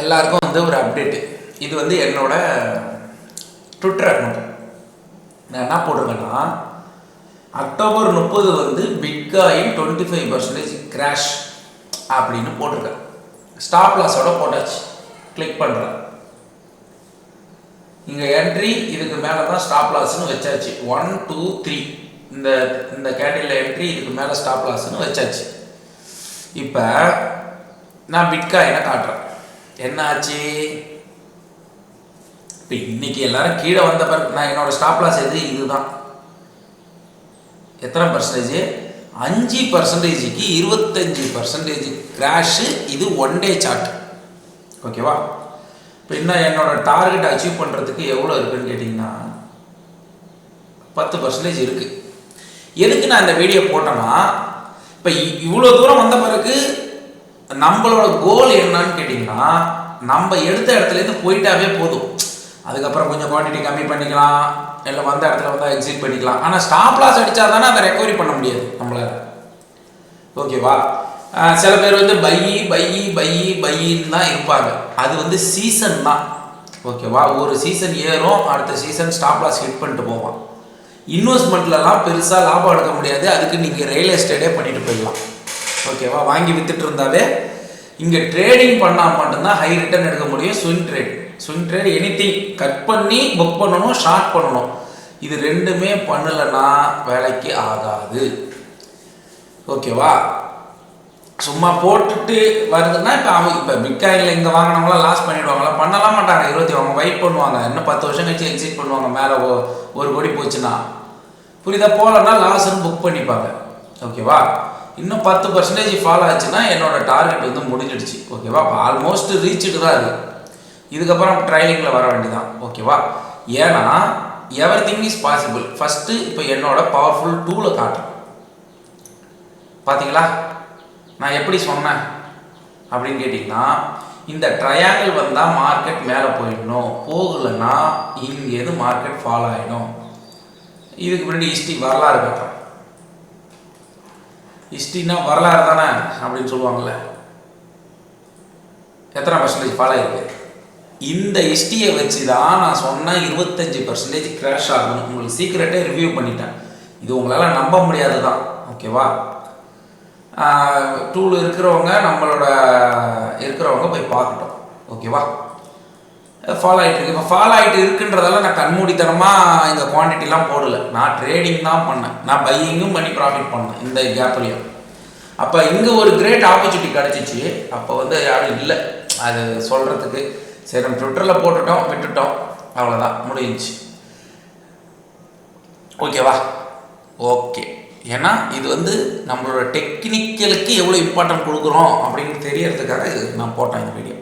எல்லாருக்கும் வந்து ஒரு அப்டேட்டு. இது வந்து என்னோட ட்விட்டர் அக்கௌண்ட். நான் என்ன போட்டிருக்கேன்னா, அக்டோபர் 30 வந்து பிட்காயின் 25% கிராஷ் அப்படின்னு போட்டிருக்கேன். ஸ்டாப் லாஸோட போட்டாச்சு. கிளிக் பண்ணுறேன். இங்கே என்ட்ரி இதுக்கு மேலே தான் ஸ்டாப் லாஸ்ன்னு வச்சாச்சு. 1 2 3 இந்த கேண்டில் என்ட்ரி இதுக்கு மேலே ஸ்டாப் லாஸ்ன்னு வச்சாச்சு. இப்போ நான் பிட்காயினை காட்டுறேன். என்ன ஆச்சு? இப்போ இன்னைக்கு எல்லாரும் கீழே வந்த பிறகு நான் என்னோட ஸ்டாப் லாஸ் எது இதுதான். எத்தனை பர்சன்டேஜ்? 5%க்கு 25% கிராஷு. இது ஒன் டே சார்ட். ஓகேவா? இப்போ இன்னும் என்னோட டார்கெட் அச்சீவ் பண்ணுறதுக்கு எவ்வளோ இருக்குன்னு கேட்டிங்கன்னா 10% இருக்குது. எதுக்கு நான் இந்த வீடியோ போட்டேன்னா, இப்போ இவ்வளோ தூரம் வந்த பிறகு நம்மளோட கோல் என்னன்னு கேட்டிங்கன்னா, நம்ம எடுத்த இடத்துலேருந்து போயிட்டாவே போதும். அதுக்கப்புறம் கொஞ்சம் குவான்டிட்டி கம்மி பண்ணிக்கலாம், இல்லை வந்த இடத்துல வந்தால் எக்ஸிட் பண்ணிக்கலாம். ஆனால் ஸ்டாப் லாஸ் அடித்தா தானே அதை ரெக்கவரி பண்ண முடியாது நம்மளால். ஓகேவா? சில பேர் வந்து பையின்னு தான் இருப்பாங்க. அது வந்து சீசன் தான். ஓகேவா? ஒரு சீசன் ஏறும், அடுத்த சீசன் ஸ்டாப் லாஸ் ஹிட் பண்ணிட்டு போவான். இன்வெஸ்ட்மெண்ட்லலாம் பெருசாக லாபம் எடுக்க முடியாது. அதுக்கு நீங்கள் ரியல் எஸ்டேட்டே பண்ணிட்டு போயிடலாம். ஓகேவா? வாங்கி வித்துட்டு இருந்தாவே இங்கே ட்ரேடிங் பண்ணால் மட்டும்தான் ஹை ரிட்டர்ன் எடுக்க முடியும். ஸ்விங் ட்ரேட் எனிதிங் கட் பண்ணி புக் பண்ணணும், ஷார்ட் பண்ணணும். இது ரெண்டுமே பண்ணலைன்னா வேலைக்கு ஆகாது. ஓகேவா? சும்மா போட்டுட்டு வருதுன்னா இப்போ பிட்காயினில் இங்கே வாங்கினவங்களாம் லாஸ் பண்ணிவிடுவாங்களா? பண்ணலாம் மாட்டாங்க. 20 அவங்க வெயிட் பண்ணுவாங்க. இன்னும் 10 வருஷம் கழிச்சு எக்ஸிட் பண்ணுவாங்க. மேலே 1 கோடி போச்சுன்னா. புரியுதா? போகலன்னா லாஸ்ன்னு புக் பண்ணிப்பாங்க. ஓகேவா? இன்னும் 10% ஃபாலோ ஆச்சுன்னா என்னோட டார்கெட் வந்து முடிஞ்சிடுச்சு. ஓகேவா? ஆல்மோஸ்ட் ரீச்சுட்டு தான் இருக்குது. இதுக்கப்புறம் ட்ரைலிங்கில் வர வேண்டியதான். ஓகேவா? ஏன்னா எவ்ரிதிங் இஸ் பாசிபிள். ஃபஸ்ட்டு இப்போ என்னோட பவர்ஃபுல் டூலை காட்டுறேன். பார்த்தீங்களா நான் எப்படி சொன்னேன் அப்படின்னு கேட்டிங்கன்னா, இந்த ட்ரையாங்கிள் வந்தால் மார்க்கெட் மேலே போயிடணும், போகலைன்னா இங்கேருந்து மார்க்கெட் ஃபாலோ ஆகிடும். இதுக்கு முன்னாடி ஹிஸ்ட்ரி வரலாறு காட்டுறேன். ஹிஸ்ட்ரினா வரலாறு தானே அப்படின்னு சொல்லுவாங்கள்ல. எத்தனை பர்சன்டேஜ் ஃபாலோ ஆகிருக்கு? இந்த ஹிஸ்ட்ரியை வச்சு தான் நான் சொன்னேன் 25% கிராஷ் ஆகணும். உங்களுக்கு சீக்கிரட்டே ரிவ்யூ பண்ணிட்டேன். இது உங்களால் நம்ப முடியாது தான். ஓகேவா? டூல் இருக்கிறவங்க இருக்கிறவங்க போய் பார்க்கட்டும். ஓகேவா? ஃபாலோ ஆகிட்டு இருக்கு. இப்போ ஃபாலோ ஆகிட்டு இருக்குன்றதால நான் கண்மூடித்தனமாக இந்த குவான்டிட்டிலாம் போடலை. நான் ட்ரேடிங் தான் பண்ணேன். நான் பையிங்கும் பண்ணி ப்ராஃபிட் பண்ணேன் இந்த கேப்லையும். அப்போ இங்கே ஒரு கிரேட் ஆப்பர்ச்சுனிட்டி கிடச்சிச்சு. அப்போ வந்து யாரும் இல்லை அது சொல்கிறதுக்கு. சரி, நம்ம ட்விட்டரில் போட்டுட்டோம், விட்டுட்டோம், அவ்வளோதான், முடிஞ்சிச்சு. ஓகேவா? ஓகே. ஏன்னா இது வந்து நம்மளோட டெக்னிக்கலுக்கு எவ்வளோ இம்பார்ட்டன்ட் கொடுக்குறோம் அப்படின்னு தெரியறதுக்காக இது நான் போட்டேன் இந்த வீடியோ.